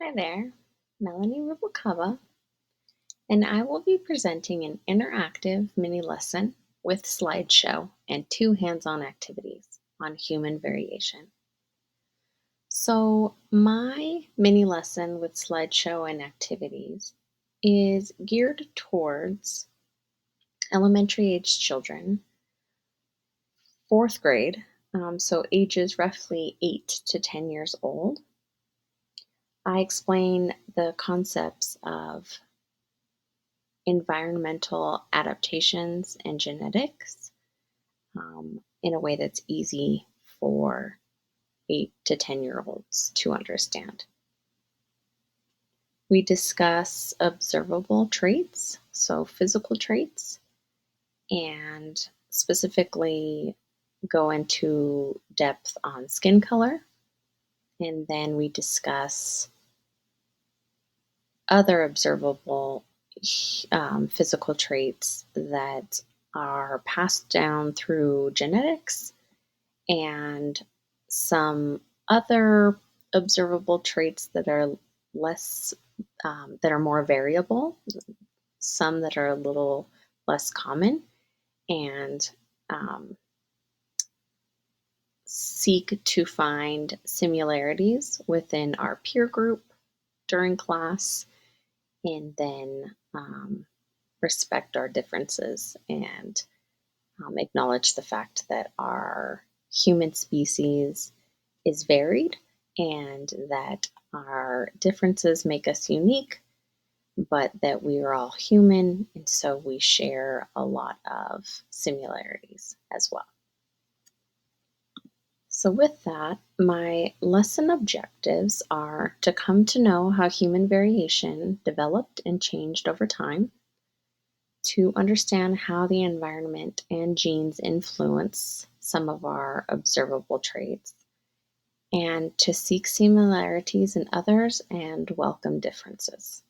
Hi there, Melanie Rubalcaba, and I will be presenting an interactive mini lesson with slideshow and two hands-on activities on human variation. So my mini lesson with slideshow and activities is geared towards elementary age children, fourth grade, so ages roughly 8 to 10 years old. I explain the concepts of environmental adaptations and genetics in a way that's easy for 8 to 10-year-olds to understand. We discuss observable traits, so physical traits, and specifically go into depth on skin color. And then we discuss other observable physical traits that are passed down through genetics and some other observable traits that are less, that are more variable, some that are a little less common, and seek to find similarities within our peer group during class, and then respect our differences and acknowledge the fact that our human species is varied and that our differences make us unique, but that we are all human, and so we share a lot of similarities as well. So, with that, my lesson objectives are to come to know how human variation developed and changed over time, to understand how the environment and genes influence some of our observable traits, and to seek similarities in others and welcome differences.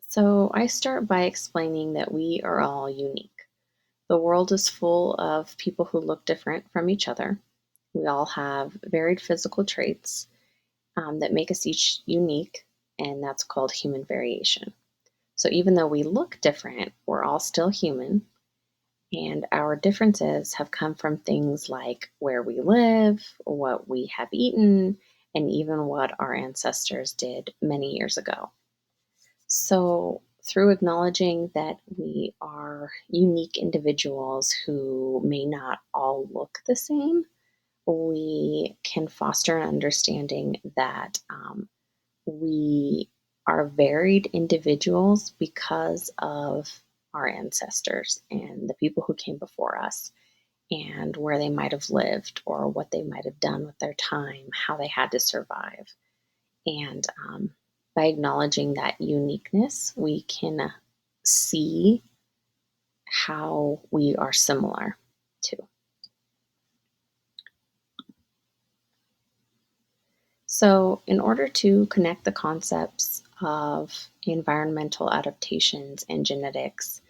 So, I start by explaining that we are all unique. The world is full of people who look different from each other. We all have varied physical traits that make us each unique, and that's called human variation. So, even though we look different, we're all still human, and our differences have come from things like where we live, what we have eaten, and even what our ancestors did many years ago. So, through acknowledging that we are unique individuals who may not all look the same, we can foster an understanding that we are varied individuals because of our ancestors and the people who came before us, and where they might have lived or what they might have done with their time, how they had to survive. And by acknowledging that uniqueness, we can see how we are similar too. So, in order to connect the concepts of environmental adaptations and genetics,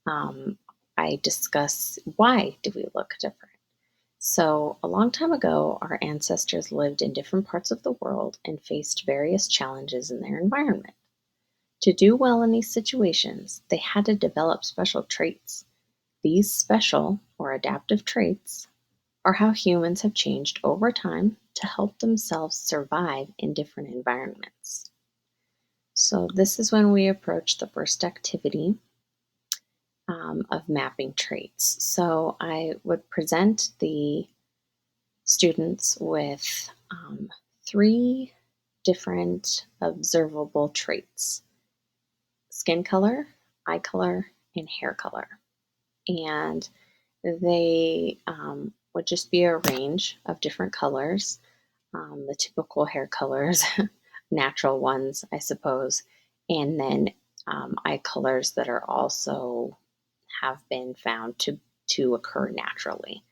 um, I discuss why do we look different. So, a long time ago, our ancestors lived in different parts of the world and faced various challenges in their environment. To do well in these situations, they had to develop special traits. These special or adaptive traits are how humans have changed over time to help themselves survive in different environments. So, this is when we approach the first activity of mapping traits. So, I would present the students with three different observable traits: skin color, eye color, and hair color. And they would just be a range of different colors, the typical hair colors, natural ones, I suppose, and then eye colors that are also have been found to occur naturally.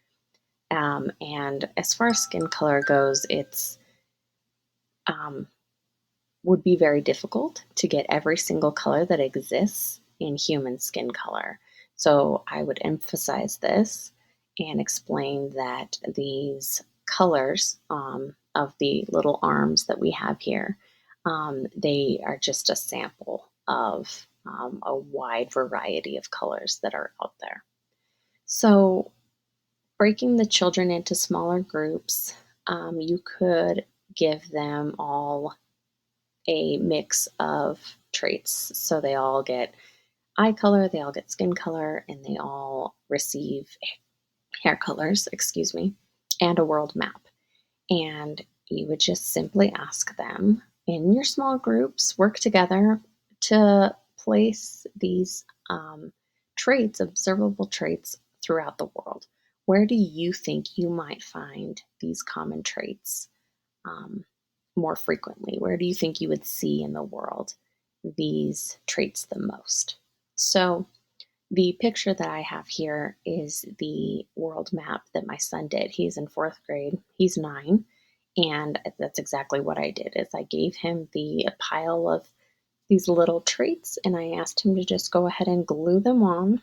And as far as skin color goes, it's um, would be very difficult to get every single color that exists in human skin color. So I would emphasize this and explain that these colors of the little arms that we have here, they are just a sample of a wide variety of colors that are out there. So, breaking the children into smaller groups, you could give them all a mix of traits. So they all get eye color, they all get skin color, and they all receive hair colors, excuse me, and a world map. And you would just simply ask them in your small groups, work together to place these traits, observable traits throughout the world. Where do you think you might find these common traits um, more frequently? Where do you think you would see in the world these traits the most? So, the picture that I have here is the world map that my son did. He's in fourth grade. He's 9, and that's exactly what I did. Is I gave him the a pile of these little traits, and I asked him to just go ahead and glue them on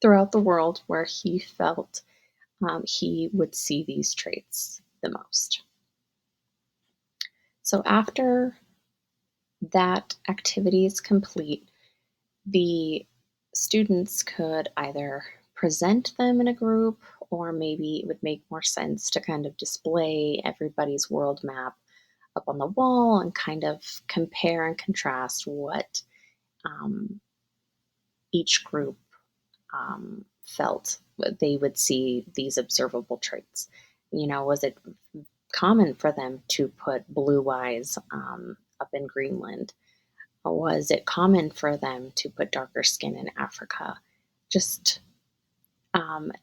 throughout the world where he felt he would see these traits the most. So after that activity is complete, the students could either present them in a group, or maybe it would make more sense to kind of display everybody's world map up on the wall and kind of compare and contrast what um, each group felt they would see these observable traits. Was it common for them to put blue eyes up in Greenland? Was it common for them to put darker skin in Africa? Just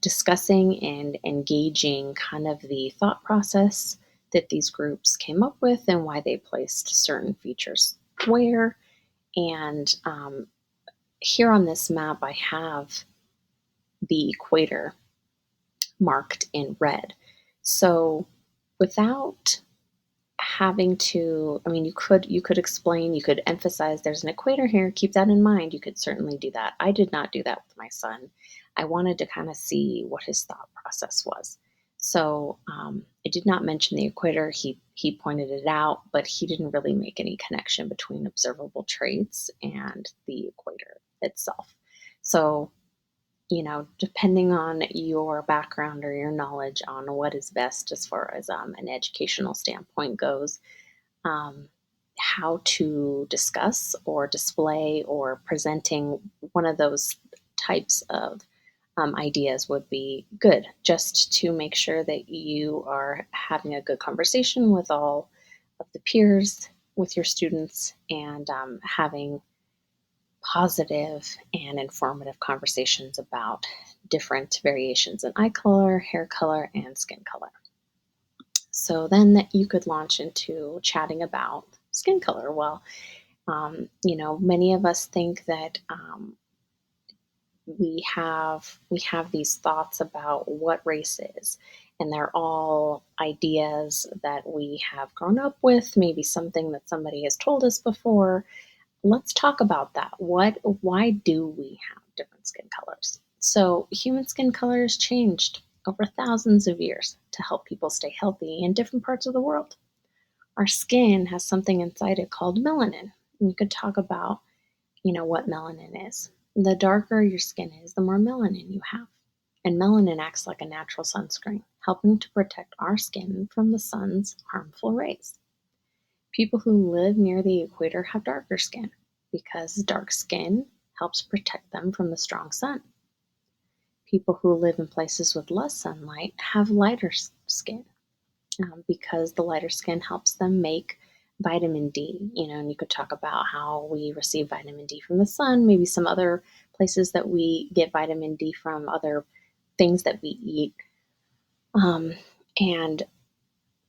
discussing and engaging kind of the thought process that these groups came up with and why they placed certain features where. And here on this map, I have the equator marked in red. So without having to, I mean, you could explain, you could emphasize there's an equator here, keep that in mind. You could certainly do that. I did not do that with my son. I wanted to kind of see what his thought process was. So I did not mention the equator. He pointed it out, but he didn't really make any connection between observable traits and the equator itself. So, depending on your background or your knowledge on what is best as far as an educational standpoint goes, um, how to discuss or display or presenting one of those types of ideas would be good, just to make sure that you are having a good conversation with all of the peers, with your students, and having positive and informative conversations about different variations in eye color, hair color, and skin color. So then that you could launch into chatting about skin color. Well, many of us think that we have these thoughts about what race is, and they're all ideas that we have grown up with, maybe something that somebody has told us before. Let's talk about that. Why do we have different skin colors? So, human skin color has changed over thousands of years to help people stay healthy in different parts of the world. Our skin has something inside it called melanin. And you could talk about, what melanin is. The darker your skin is, the more melanin you have. And melanin acts like a natural sunscreen, helping to protect our skin from the sun's harmful rays. People who live near the equator have darker skin because dark skin helps protect them from the strong sun. People who live in places with less sunlight have lighter skin because the lighter skin helps them make vitamin D. And you could talk about how we receive vitamin D from the sun, maybe some other places that we get vitamin D from, other things that we eat. And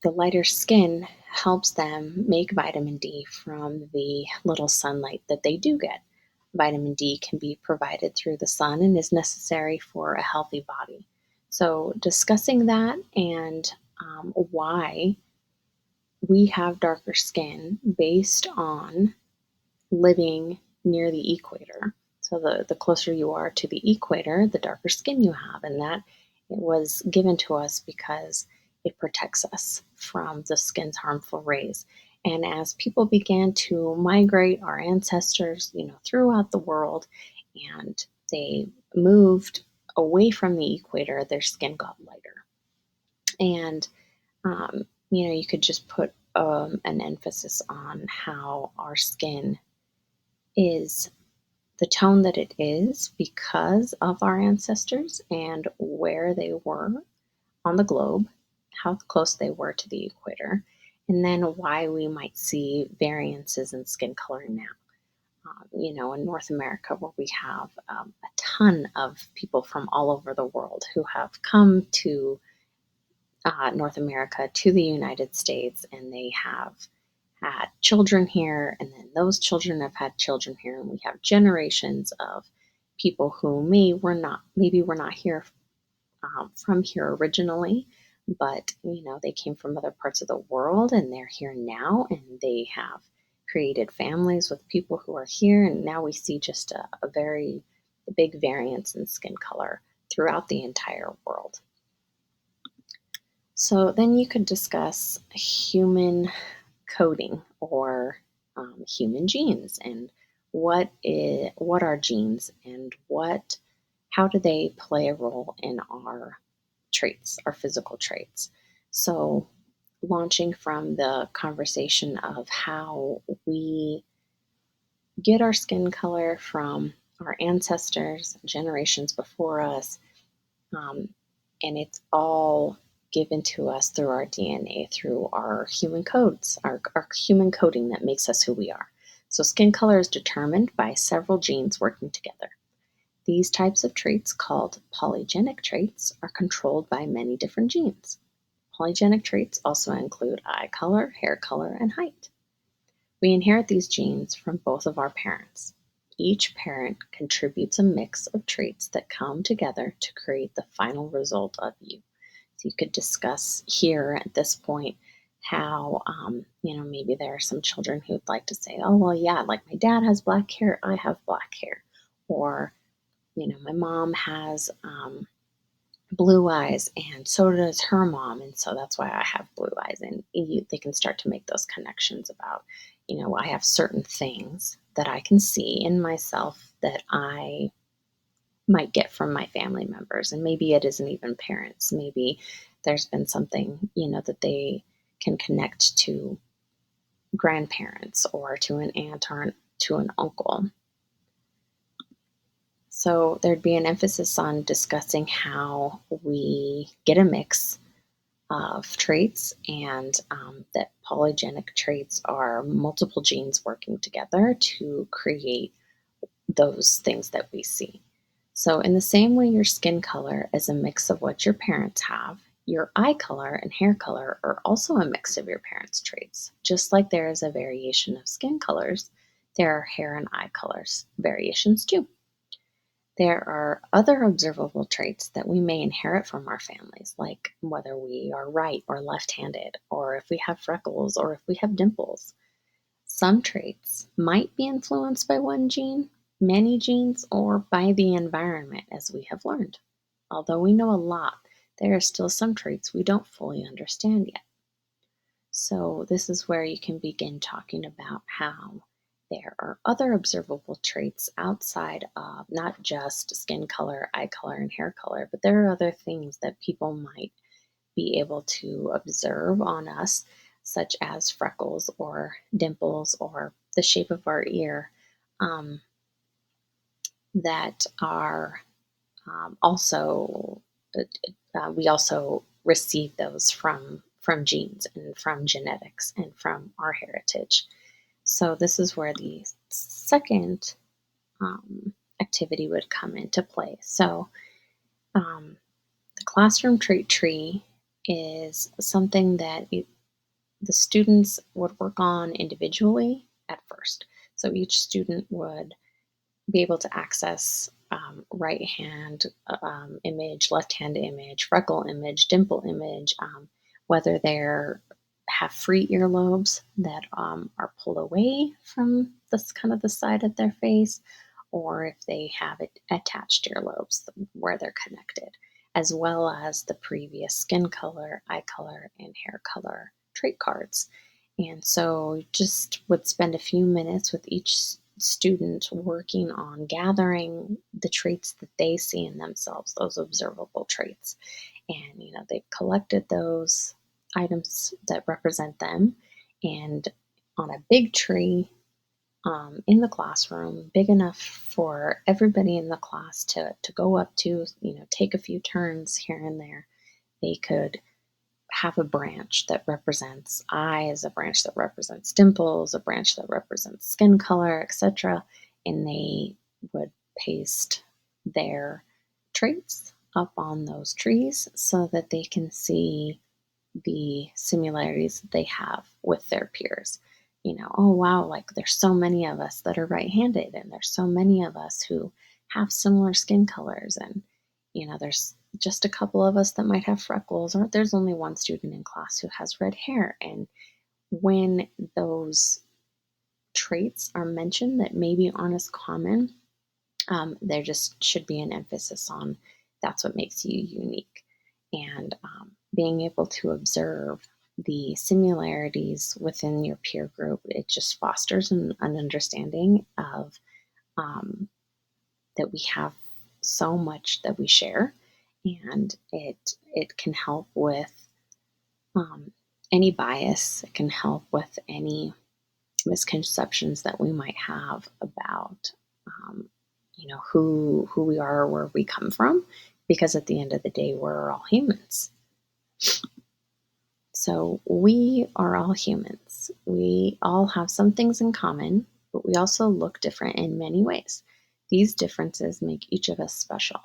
the lighter skin helps them make vitamin D from the little sunlight that they do get. Vitamin D can be provided through the sun and is necessary for a healthy body. So, discussing that and why we have darker skin based on living near the equator. So, the closer you are to the equator, the darker skin you have. And that it was given to us because it protects us from the skin's harmful rays. And as people began to migrate, our ancestors, throughout the world, and they moved away from the equator, their skin got lighter. And, you could just put an emphasis on how our skin is the tone that it is because of our ancestors and where they were on the globe, how close they were to the equator, and then why we might see variances in skin color now. In North America, where we have a ton of people from all over the world who have come to North America, to the United States, and they have had children here, and then those children have had children here, and we have generations of people who maybe were not here from here originally, but they came from other parts of the world and they're here now, and they have created families with people who are here, and now we see just a very big variance in skin color throughout the entire world. So then you could discuss human coding, or human genes, and what are genes, and how do they play a role in our traits, our physical traits. So, launching from the conversation of how we get our skin color from our ancestors, generations before us, um, and it's all given to us through our DNA, through our human codes, our human coding that makes us who we are. So, skin color is determined by several genes working together. These types of traits, called polygenic traits, are controlled by many different genes. Polygenic traits also include eye color, hair color, and height. We inherit these genes from both of our parents. Each parent contributes a mix of traits that come together to create the final result of you. So you could discuss here at this point how, maybe there are some children who'd like to say, oh, well, yeah, like my dad has black hair, I have black hair. Or my mom has blue eyes, and so does her mom, and so that's why I have blue eyes. And they can start to make those connections about, I have certain things that I can see in myself that I might get from my family members. And maybe it isn't even parents. Maybe there's been something, that they can connect to grandparents, or to an aunt, or to an uncle. So there'd be an emphasis on discussing how we get a mix of traits, and that polygenic traits are multiple genes working together to create those things that we see. So, in the same way your skin color is a mix of what your parents have, your eye color and hair color are also a mix of your parents' traits. Just like there is a variation of skin colors, there are hair and eye colors variations too. There are other observable traits that we may inherit from our families, like whether we are right or left handed, or if we have freckles, or if we have dimples. Some traits might be influenced by one gene, many genes, or by the environment, as we have learned. Although we know a lot, there are still some traits we don't fully understand yet. So, this is where you can begin talking about how there are other observable traits outside of not just skin color, eye color, and hair color, but there are other things that people might be able to observe on us, such as freckles, or dimples, or the shape of our ear, um, that are also we also receive those from genes, and from genetics, and from our heritage. So this is where the second activity would come into play. So um, the classroom trait tree is something that the students would work on individually at first. So each student would be able to access right hand image, left hand image, freckle image, dimple image, whether they're have free earlobes that are pulled away from this kind of the side of their face, or if they have it attached earlobes where they're connected. as well as the previous skin color, eye color, and hair color trait cards. And so just would spend a few minutes with each student working on gathering the traits that they see in themselves, those observable traits. And, they collected those items that represent them. And on a big tree in the classroom, big enough for everybody in the class to go up to, take a few turns here and there, they could have a branch that represents eyes, a branch that represents dimples, a branch that represents skin color, etc. And they would paste their traits up on those trees so that they can see the similarities that they have with their peers. Oh wow, like there's so many of us that are right handed, and there's so many of us who have similar skin colors. And, there's just a couple of us that might have freckles, or there's only one student in class who has red hair. And when those traits are mentioned that maybe aren't as common, there just should be an emphasis on that's what makes you unique. And being able to observe the similarities within your peer group, it just fosters an understanding of um, that we have so much that we share, and it can help with um, any bias. It can help with any misconceptions that we might have about um, who we are or where we come from, because at the end of the day we're all humans. So we are all humans. We all have some things in common, but we also look different in many ways. These differences make each of us special,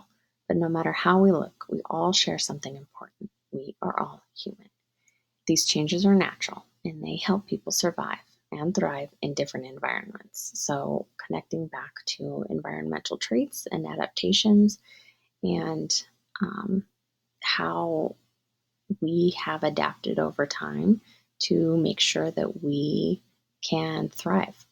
but no matter how we look, we all share something important. We are all human. These changes are natural, and they help people survive and thrive in different environments. So, connecting back to environmental traits and adaptations, and um, how we have adapted over time to make sure that we can thrive.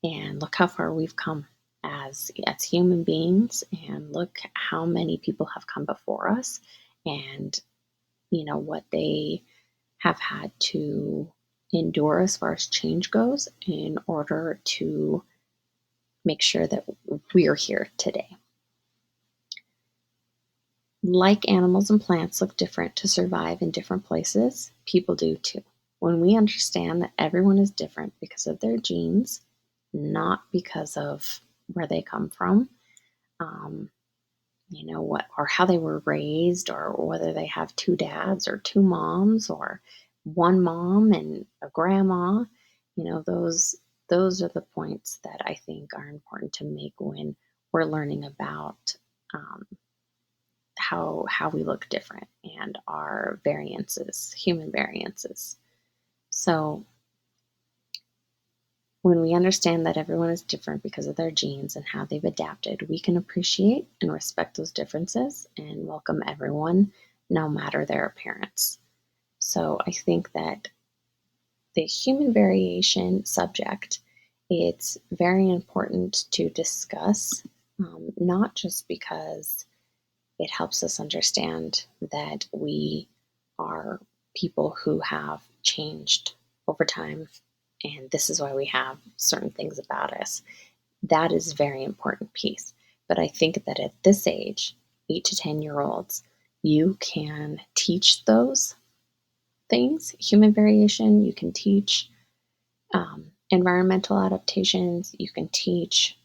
And look how far we've come as human beings, and look how many people have come before us, and what they have had to endure as far as change goes in order to make sure that we're here today. Like animals and plants look different to survive in different places, people do too. When we understand that everyone is different because of their genes, not because of where they come from, um, what or how they were raised, or whether they have two dads or two moms, or one mom and a grandma. Those are the points that I think are important to make when we're learning about um, how we look different and our variances, human variances. So when we understand that everyone is different because of their genes and how they've adapted, we can appreciate and respect those differences and welcome everyone, no matter their appearance. So I think that the human variation subject, it's very important to discuss, not just because it helps us understand that we are people who have changed over time, and this is why we have certain things about us. That is a very important piece. But I think that at this age, 8 to 10-year-olds, you can teach those things, human variation. You can teach environmental adaptations. You can teach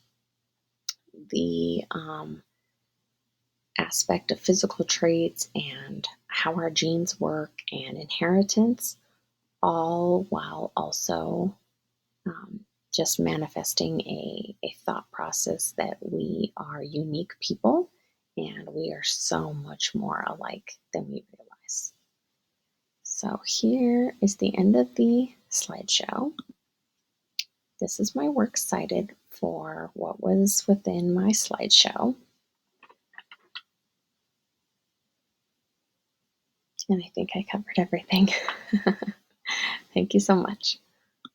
the aspect of physical traits and how our genes work and inheritance, all while also um, just manifesting a thought process that we are unique people and we are so much more alike than we realize. So, here is the end of the slideshow. This is my works cited for what was within my slideshow. And I think I covered everything. Thank you so much.